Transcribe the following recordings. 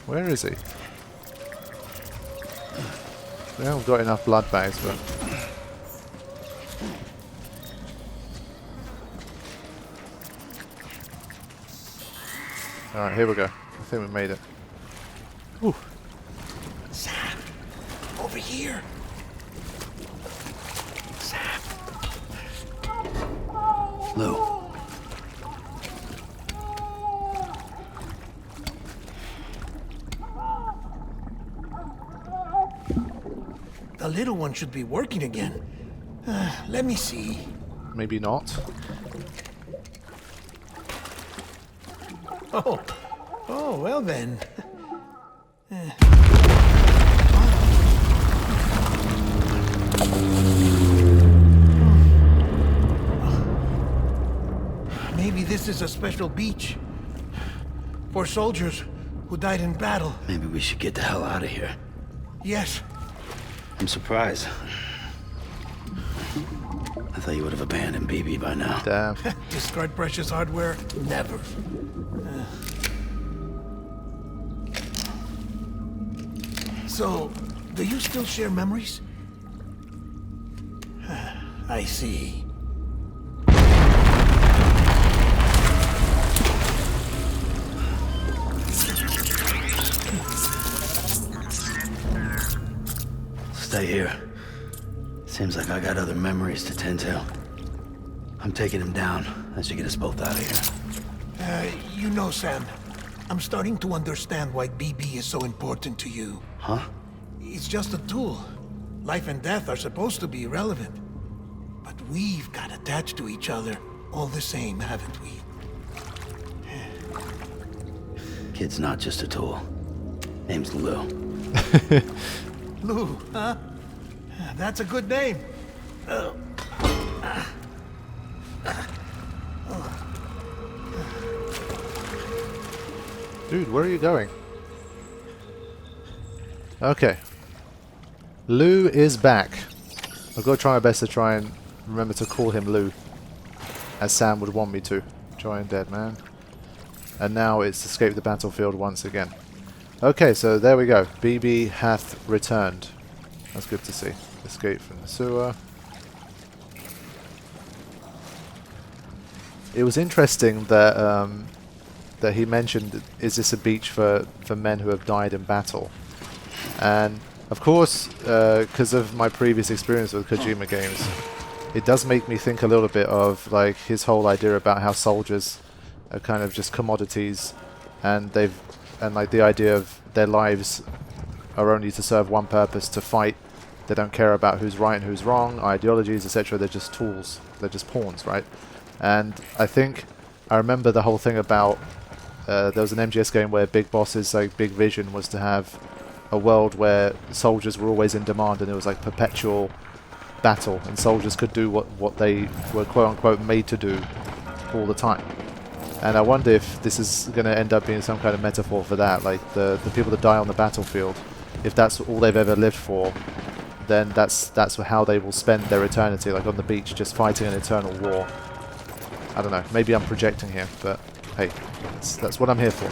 Where is he? We haven't got enough blood bags, but... Alright, here we go. I think we made it. Ooh. Sam! Over here! Sam! Lou. The little one should be working again. Let me see. Maybe not. Oh, well then. Maybe this is a special beach for soldiers who died in battle. Maybe we should get the hell out of here. Yes. I'm surprised. I thought you would have abandoned BB by now. Damn. Discard precious hardware? Never. So, do you still share memories? I see. Stay here. Seems like I got other memories to tend to. I'm taking him down. That should get us both out of here. You know, Sam, I'm starting to understand why BB is so important to you. Huh? It's just a tool. Life and death are supposed to be irrelevant. But we've got attached to each other all the same, haven't we? Kid's not just a tool. Name's Lou. Lou, huh? That's a good name. Dude, where are you going? Okay. Lou is back. I've got to try my best to try and remember to call him Lou, as Sam would want me to. Giant dead man. And now it's escape the battlefield once again. Okay, so there we go. BB hath returned. That's good to see. Escape from the sewer. It was interesting that that he mentioned, is this a beach for men who have died in battle? And of course, because of my previous experience with Kojima games, it does make me think a little bit of like his whole idea about how soldiers are kind of just commodities, and like the idea of their lives are only to serve one purpose, to fight. They don't care about who's right and who's wrong, ideologies, etc. They're just tools. They're just pawns, right? And I remember the whole thing about there was an MGS game where Big Boss's like big vision was to have a world where soldiers were always in demand, and it was like perpetual battle, and soldiers could do what they were quote unquote made to do all the time. And I wonder if this is going to end up being some kind of metaphor for that, like the people that die on the battlefield, if that's all they've ever lived for, then that's how they will spend their eternity, like on the beach, just fighting an eternal war. I don't know, maybe I'm projecting here, but hey, that's what I'm here for.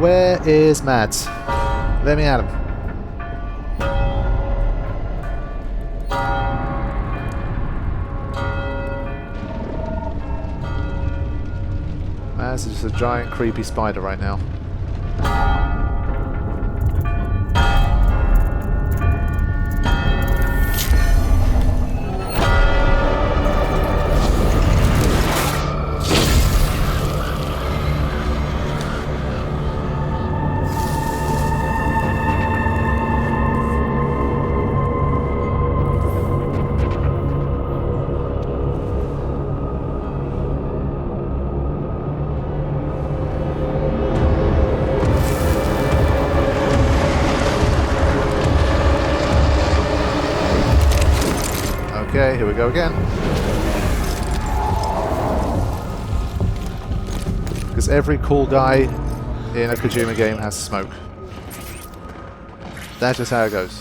Where is Mads? Let me at him. Mads is just a giant creepy spider right now. Okay, here we go again. Because every cool guy in a Kojima game has smoke. That's just how it goes.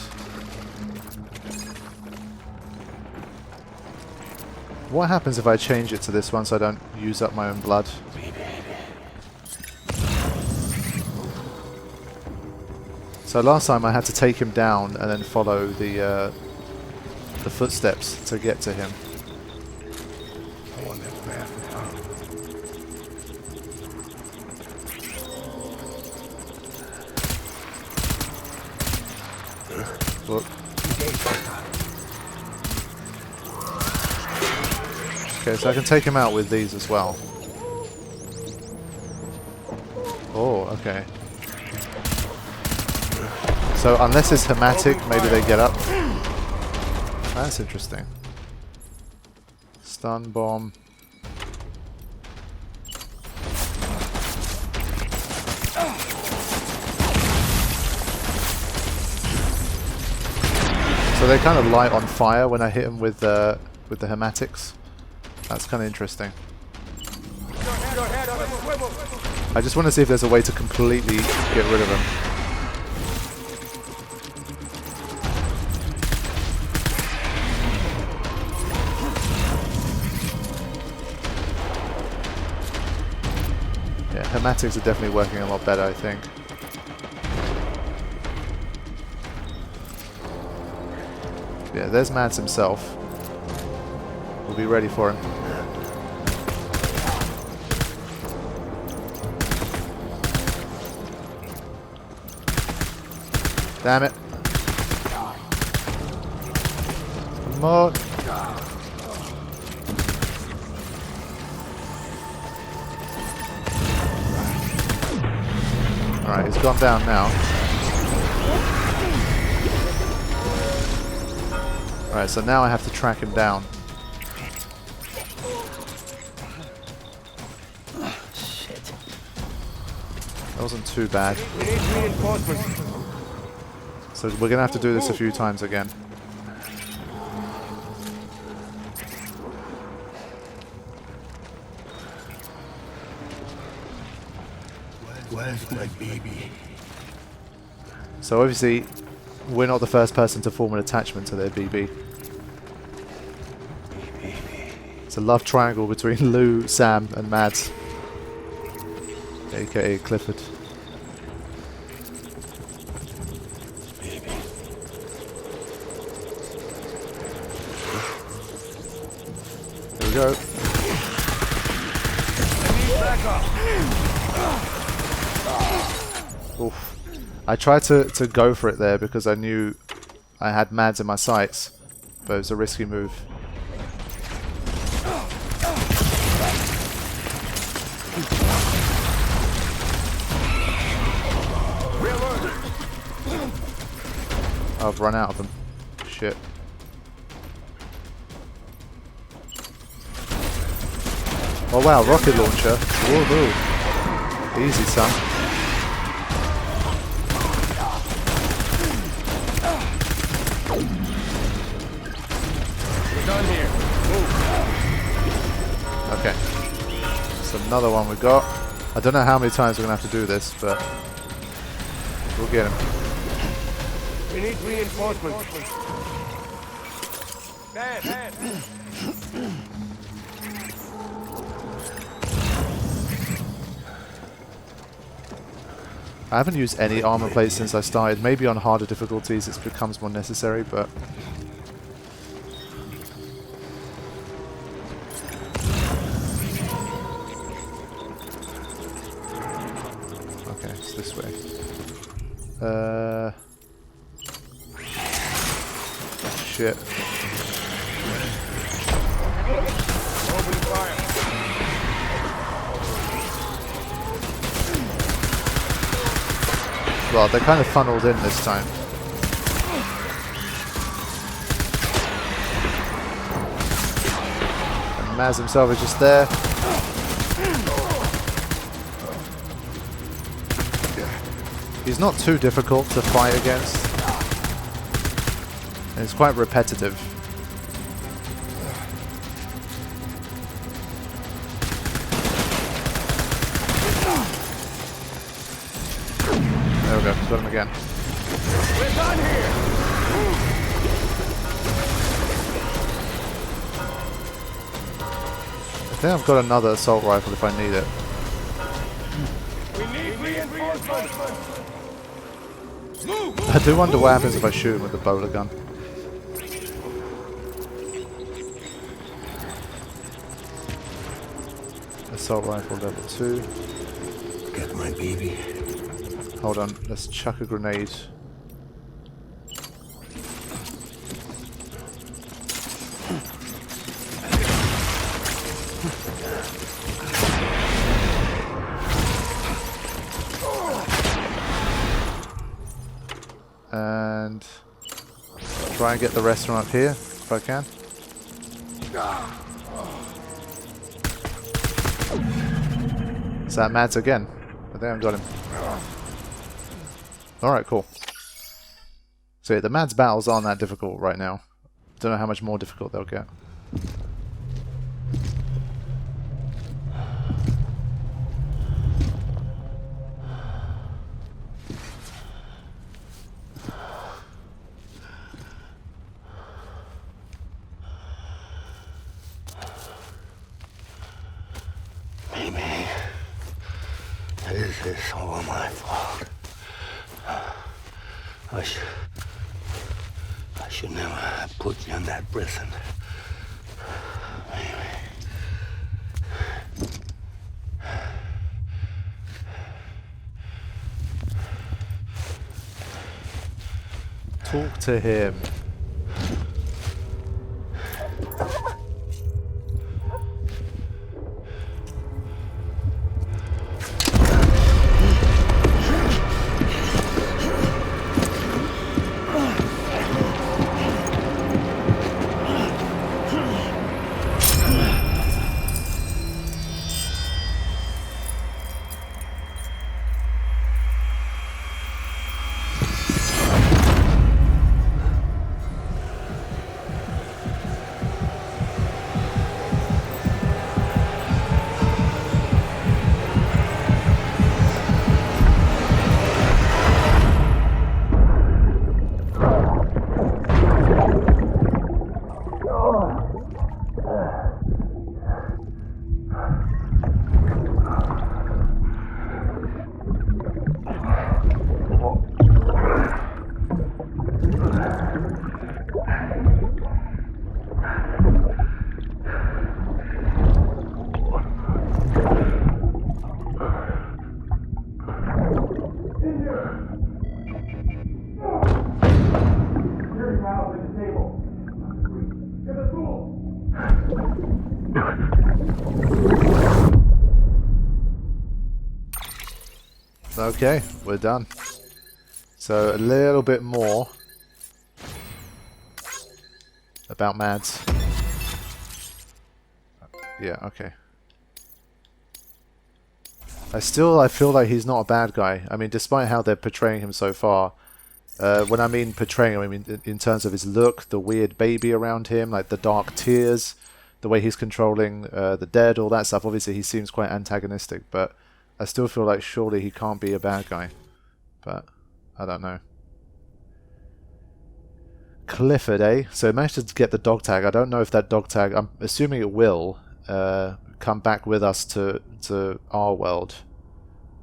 What happens if I change it to this one so I don't use up my own blood? So last time I had to take him down and then follow the footsteps to get to him. Look. Okay, so I can take him out with these as well. Oh, okay. So unless it's hematic, maybe they get up. That's interesting. Stun bomb. So they kind of light on fire when I hit them with the hematics. That's kind of interesting. I just want to see if there's a way to completely get rid of them. Yeah, hematics are definitely working a lot better, I think. Yeah, there's Mads himself. We'll be ready for him. Damn it. Mott. Alright, he's gone down now. Alright, so now I have to track him down. Shit. That wasn't too bad. So we're gonna have to do this a few times again. Where's my baby? So obviously, we're not the first person to form an attachment to their BB. It's a love triangle between Lou, Sam, and Mads, aka Clifford. Here we go. Oof. I tried to go for it there because I knew I had Mads in my sights, but it was a risky move. I've run out of them. Shit. Oh wow, rocket launcher. Woohoo. Easy, son. Done here. Okay. That's another one we got. I don't know how many times we're going to have to do this, but we'll get him. We need reinforcements. Bad. I haven't used any armor plates since I started. Maybe on harder difficulties it becomes more necessary, but... Okay, it's this way. Shit. Open fire. Well, they're kind of funneled in this time. And Maz himself is just there. He's not too difficult to fight against. And it's quite repetitive. Got him again. We're done here! I think I've got another assault rifle if I need it. We need reinforcements! I do wonder what happens if I shoot him with the bowler gun. Assault rifle level 2. Got my baby. Hold on, let's chuck a grenade. And try and get the rest from up here if I can. Is that Mads again? I think I've got him. Alright, cool. So yeah, the Mads battles aren't that difficult right now. Don't know how much more difficult they'll get. Maybe this is all my fault. I should never have put you in that prison. Maybe. Talk to him. Okay, we're done. So a little bit more about Mads. Yeah, okay. I feel like he's not a bad guy. I mean, despite how they're portraying him so far. When I mean portraying him, I mean in terms of his look, the weird baby around him, like the dark tears, the way he's controlling the dead, all that stuff. Obviously, he seems quite antagonistic, but I still feel like surely he can't be a bad guy. But I don't know. Clifford, eh? So it managed to get the dog tag. I don't know if that dog tag, I'm assuming it will come back with us to our world.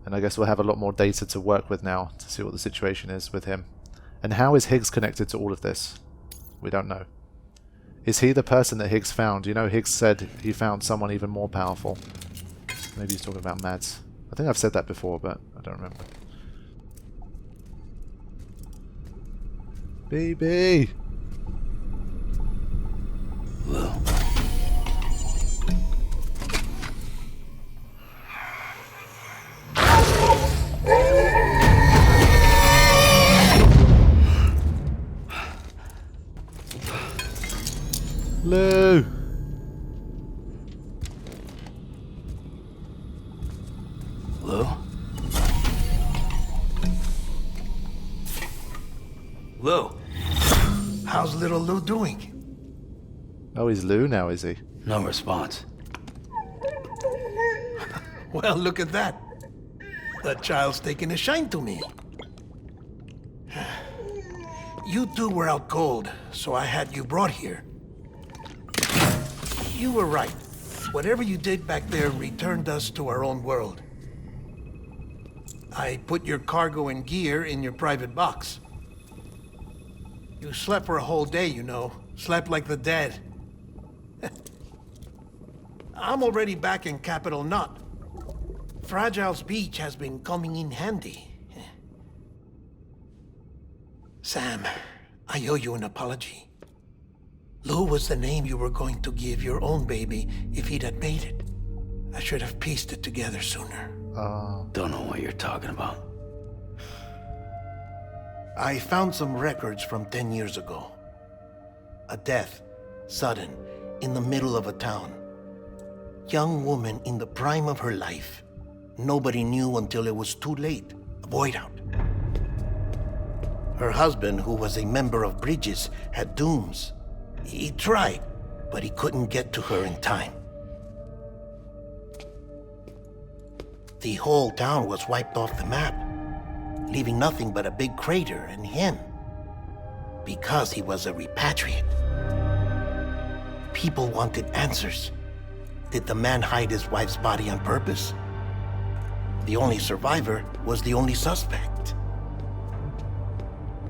And I guess we'll have a lot more data to work with now to see what the situation is with him. And how is Higgs connected to all of this? We don't know. Is he the person that Higgs found? You know, Higgs said he found someone even more powerful. Maybe he's talking about Mads. I think I've said that before, but I don't remember. Baby! Lou. Lou! Lou? Lou? How's little Lou doing? Oh, he's Lou now, is he? No response. Well, look at that. That child's taking a shine to me. You two were out cold, so I had you brought here. You were right. Whatever you did back there returned us to our own world. I put your cargo and gear in your private box. You slept for a whole day, you know. Slept like the dead. I'm already back in Capital Knot. Fragile's beach has been coming in handy. Sam, I owe you an apology. Lou was the name you were going to give your own baby if he'd had made it. I should have pieced it together sooner. Don't know what you're talking about. I found some records from 10 years ago. A death, sudden, in the middle of a town. Young woman in the prime of her life. Nobody knew until it was too late. A void out. Her husband, who was a member of Bridges, had dooms. He tried, but he couldn't get to her in time. The whole town was wiped off the map, leaving nothing but a big crater and him. Because he was a repatriate. People wanted answers. Did the man hide his wife's body on purpose? The only survivor was the only suspect.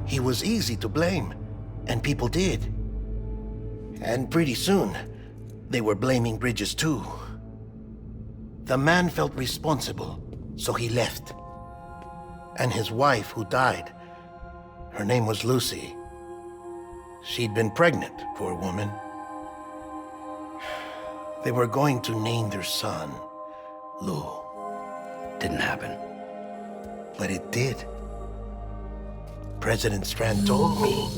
He was easy to blame, and people did. And pretty soon, they were blaming Bridges too. The man felt responsible, so he left. And his wife, who died, her name was Lucy. She'd been pregnant, poor woman. They were going to name their son Lou. Didn't happen. But it did. President Strand told me.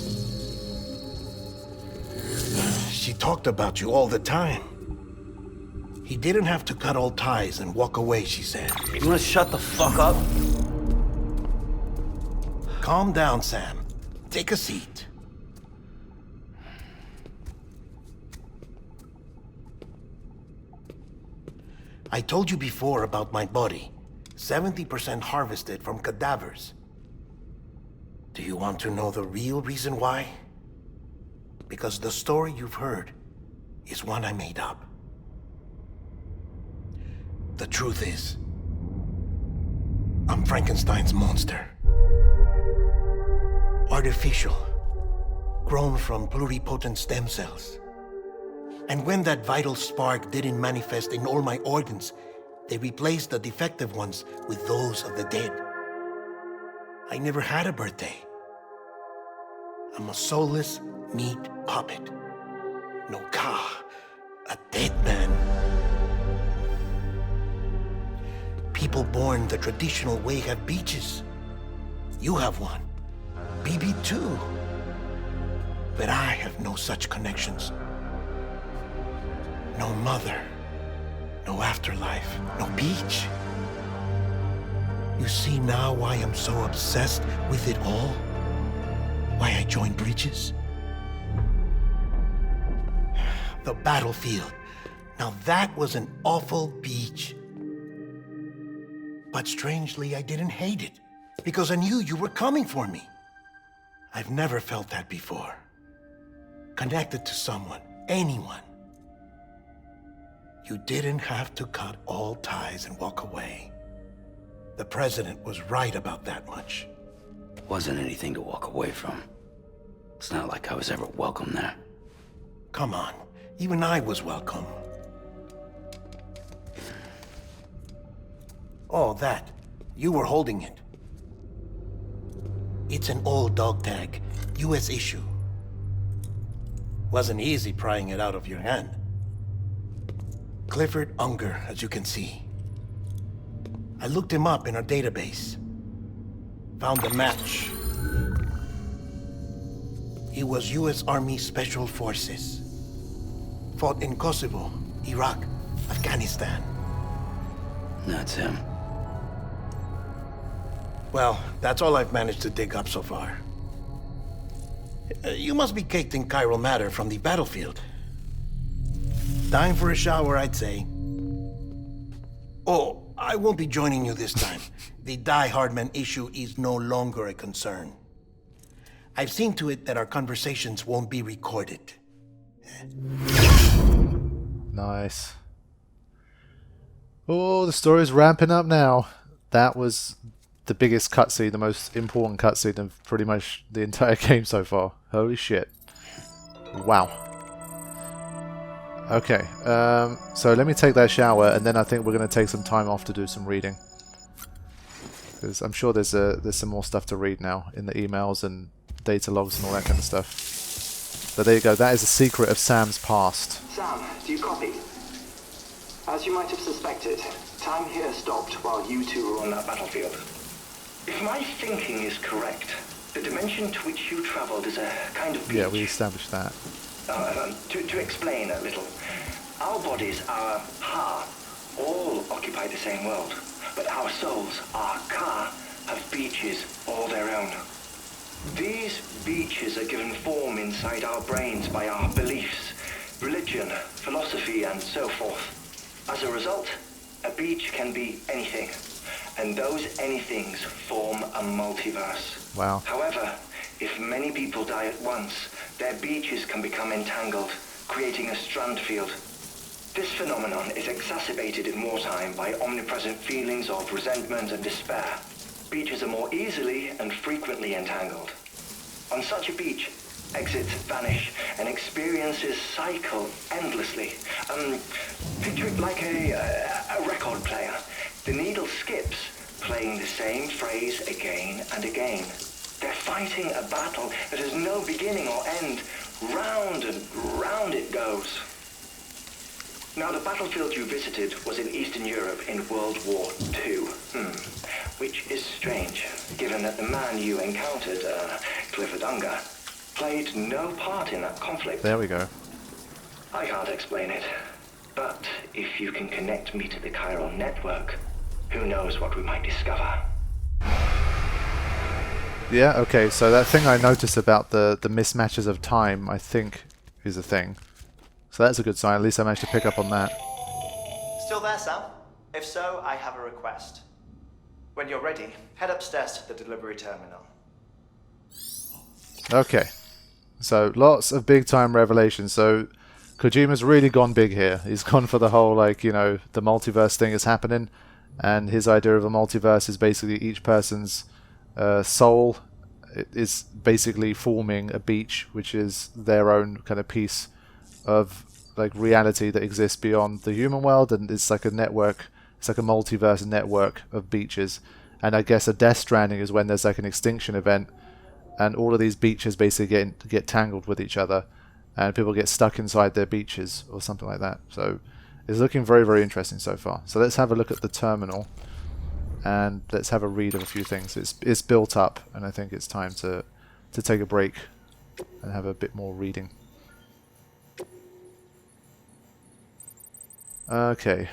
She talked about you all the time. He didn't have to cut all ties and walk away, she said. You wanna shut the fuck up? Calm down, Sam. Take a seat. I told you before about my body. 70% harvested from cadavers. Do you want to know the real reason why? Because the story you've heard is one I made up. The truth is, I'm Frankenstein's monster. Artificial, grown from pluripotent stem cells. And when that vital spark didn't manifest in all my organs, they replaced the defective ones with those of the dead. I never had a birthday. I'm a soulless meat puppet. No car, a dead man. People born the traditional way have beaches. You have one. BB too. But I have no such connections. No mother. No afterlife. No beach. You see now why I'm so obsessed with it all? Why I joined Bridges? The battlefield. Now that was an awful beach. But strangely, I didn't hate it, because I knew you were coming for me. I've never felt that before. Connected to someone, anyone. You didn't have to cut all ties and walk away. The president was right about that much. Wasn't anything to walk away from. It's not like I was ever welcome there. Come on, even I was welcome. Oh, that. You were holding it. It's an old dog tag, US issue. Wasn't easy prying it out of your hand. Clifford R, as you can see. I looked him up in our database. Found a match. He was US Army Special Forces. Fought in Kosovo, Iraq, Afghanistan. That's him. Well, that's all I've managed to dig up so far. You must be caked in chiral matter from the battlefield. Time for a shower, I'd say. Oh, I won't be joining you this time. The Die Hardman issue is no longer a concern. I've seen to it that our conversations won't be recorded. Nice. Oh, the story's ramping up now. That was the biggest cutscene, the most important cutscene of pretty much the entire game so far. Holy shit. Wow. Okay, so let me take that shower, and then I think we're going to take some time off to do some reading. Because I'm sure there's some more stuff to read now in the emails and data logs and all that kind of stuff. But there you go, that is a secret of Sam's past. Sam, do you copy? As you might have suspected, time here stopped while you two were on that battlefield. If my thinking is correct, the dimension to which you traveled is a kind of beach. Yeah, we established that. To explain a little, our bodies, our ha, all occupy the same world, but our souls, our ka, have beaches all their own. These beaches are given form inside our brains by our beliefs, religion, philosophy, and so forth. As a result, a beach can be anything, and those anythings form a multiverse. Wow. However, if many people die at once, their beaches can become entangled, creating a strand field. This phenomenon is exacerbated in wartime by omnipresent feelings of resentment and despair. Beaches are more easily and frequently entangled. On such a beach, exits vanish and experiences cycle endlessly. Picture it like a record player. The needle skips, playing the same phrase again and again. They're fighting a battle that has no beginning or end. Round and round it goes. Now, the battlefield you visited was in Eastern Europe in World War II. Which is strange, given that the man you encountered, Clifford R, played no part in that conflict. There we go. I can't explain it, but if you can connect me to the Kieron network, who knows what we might discover. Yeah, okay, so that thing I noticed about the mismatches of time, I think, is a thing. So that's a good sign, at least I managed to pick up on that. Still there, Sam? If so, I have a request. When you're ready, head upstairs to the delivery terminal. Okay, so lots of big time revelations. So Kojima's really gone big here. He's gone for the whole, like, you know, the multiverse thing is happening, and his idea of a multiverse is basically each person's soul is basically forming a beach, which is their own kind of piece of like reality that exists beyond the human world, and it's like a network. It's like a multiverse network of beaches. And I guess a Death Stranding is when there's like an extinction event, and all of these beaches basically get tangled with each other, and people get stuck inside their beaches or something like that. So it's looking very, very interesting so far. So let's have a look at the terminal, and let's have a read of a few things. It's built up, and I think it's time to take a break and have a bit more reading. Okay.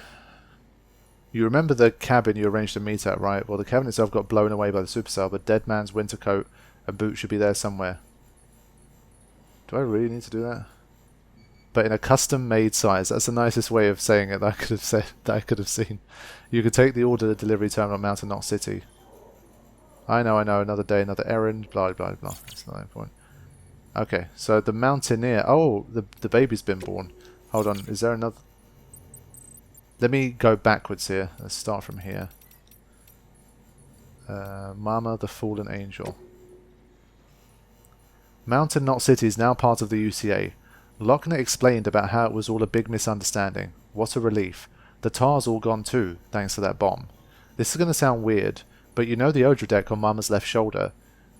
You remember the cabin you arranged to meet at, right? Well, the cabin itself got blown away by the supercell, but Dead Man's winter coat and boots should be there somewhere. Do I really need to do that? But in a custom-made size. That's the nicest way of saying it that I could have said, that I could have seen. You could take the order to the delivery terminal at Mountain Knot City. I know. Another day, another errand. Blah blah blah. That's not important. Okay, so the Mountaineer. Oh, the baby's been born. Hold on. Is there another? Let me go backwards here. Let's start from here. Mama, the Fallen Angel. Mountain Knot City is now part of the UCA. Lochner explained about how it was all a big misunderstanding. What a relief. The tar's all gone too, thanks to that bomb. This is going to sound weird, but you know the Odradek on Mama's left shoulder?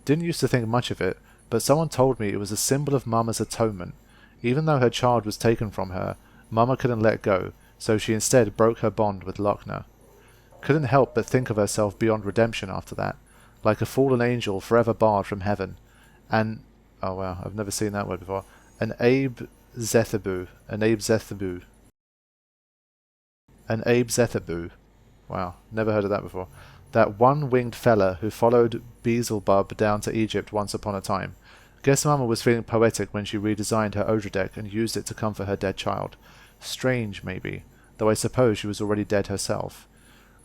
Didn't used to think much of it, but someone told me it was a symbol of Mama's atonement. Even though her child was taken from her, Mama couldn't let go, so she instead broke her bond with Lochner. Couldn't help but think of herself beyond redemption after that, like a fallen angel forever barred from heaven. And, oh wow, I've never seen that word before. An Abe Zethebu. Wow, never heard of that before. That one-winged fella who followed Beelzebub down to Egypt once upon a time. Guess Mama was feeling poetic when she redesigned her Odradek and used it to comfort her dead child. Strange, maybe, though I suppose she was already dead herself.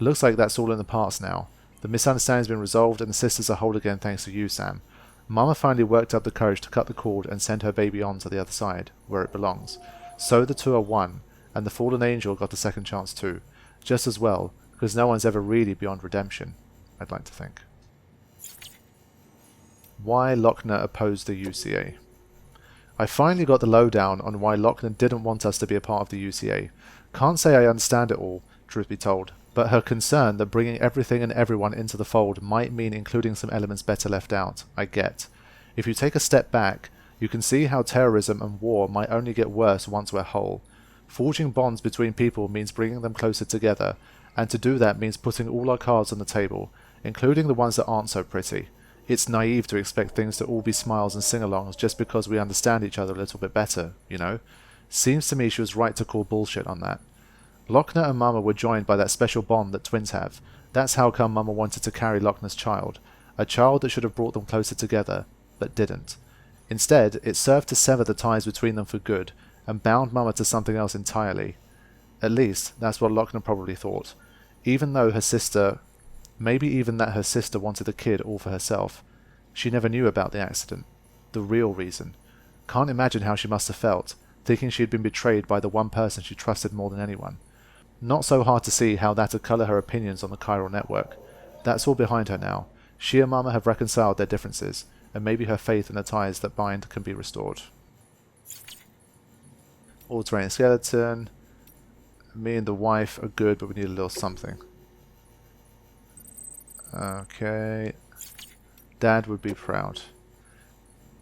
Looks like that's all in the past now. The misunderstanding's been resolved and the sisters are whole again thanks to you, Sam. Mama finally worked up the courage to cut the cord and send her baby on to the other side, where it belongs. So the two are one, and the fallen angel got a second chance too. Just as well, because no one's ever really beyond redemption, I'd like to think. Why Lochner opposed the UCA. I finally got the lowdown on why Lochner didn't want us to be a part of the UCA. Can't say I understand it all, truth be told, but her concern that bringing everything and everyone into the fold might mean including some elements better left out, I get. If you take a step back, you can see how terrorism and war might only get worse once we're whole. Forging bonds between people means bringing them closer together, and to do that means putting all our cards on the table, including the ones that aren't so pretty. It's naive to expect things to all be smiles and sing-alongs just because we understand each other a little bit better, you know? Seems to me she was right to call bullshit on that. Lochner and Mama were joined by that special bond that twins have. That's how come Mama wanted to carry Lochner's child. A child that should have brought them closer together, but didn't. Instead, it served to sever the ties between them for good, and bound Mama to something else entirely. At least, that's what Lochner probably thought. Even though her sister... Maybe even that her sister wanted the kid all for herself. She never knew about the accident. The real reason. Can't imagine how she must have felt, thinking she had been betrayed by the one person she trusted more than anyone. Not so hard to see how that would colour her opinions on the chiral network. That's all behind her now. She and Mama have reconciled their differences, and maybe her faith in the ties that bind can be restored. All-terrain skeleton. Me and the wife are good, but we need a little something. Okay. Dad would be proud.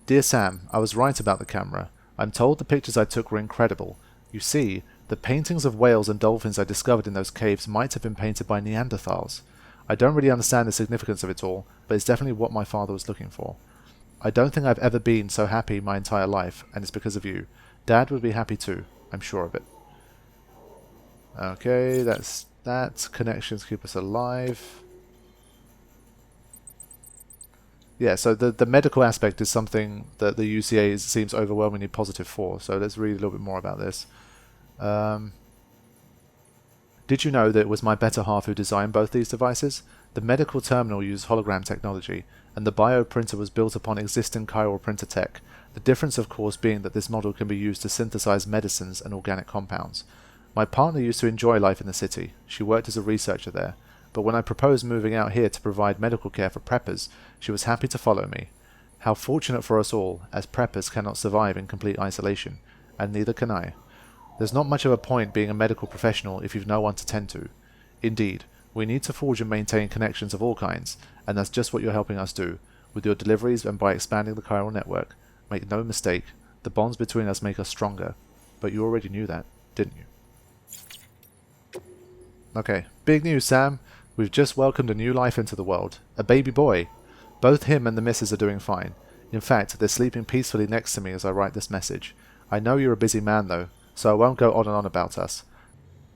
Dear Sam, I was right about the camera. I'm told the pictures I took were incredible. You see, the paintings of whales and dolphins I discovered in those caves might have been painted by Neanderthals. I don't really understand the significance of it all, but it's definitely what my father was looking for. I don't think I've ever been so happy my entire life, and it's because of you. Dad would be happy too, I'm sure of it. Okay, that's that. Connections keep us alive. Yeah, so the medical aspect is something that the UCA seems overwhelmingly positive for, so let's read a little bit more about this. Did you know that it was my better half who designed both these devices? The medical terminal used hologram technology, and the bioprinter was built upon existing chiral printer tech, the difference of course being that this model can be used to synthesize medicines and organic compounds. My partner used to enjoy life in the city. She worked as a researcher there. But when I proposed moving out here to provide medical care for preppers, she was happy to follow me. How fortunate for us all, as preppers cannot survive in complete isolation, and neither can I. There's not much of a point being a medical professional if you've no one to tend to. Indeed, we need to forge and maintain connections of all kinds, and that's just what you're helping us do, with your deliveries and by expanding the chiral network. Make no mistake, the bonds between us make us stronger, but you already knew that, didn't you? Okay, big news, Sam. We've just welcomed a new life into the world. A baby boy. Both him and the missus are doing fine. In fact, they're sleeping peacefully next to me as I write this message. I know you're a busy man though, so I won't go on and on about us.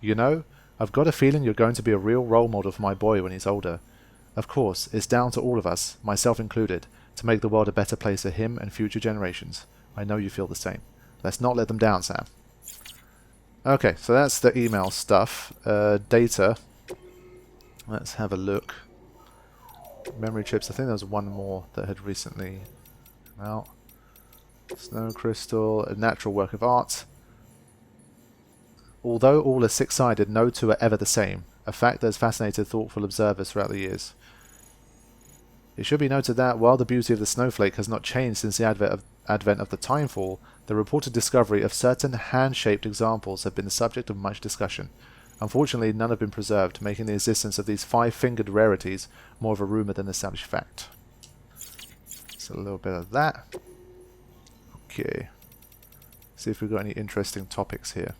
You know, I've got a feeling you're going to be a real role model for my boy when he's older. Of course, it's down to all of us, myself included, to make the world a better place for him and future generations. I know you feel the same. Let's not let them down, Sam. Okay, so that's the email stuff. Data. Let's have a look. Memory chips. I think there was one more that had recently come out. Snow crystal, a natural work of art. Although all are six-sided, no two are ever the same. A fact that has fascinated thoughtful observers throughout the years. It should be noted that, while the beauty of the snowflake has not changed since the advent of the timefall, the reported discovery of certain hand-shaped examples have been the subject of much discussion. Unfortunately, none have been preserved, making the existence of these five-fingered rarities more of a rumour than established fact. So a little bit of that. Okay. See if we've got any interesting topics here.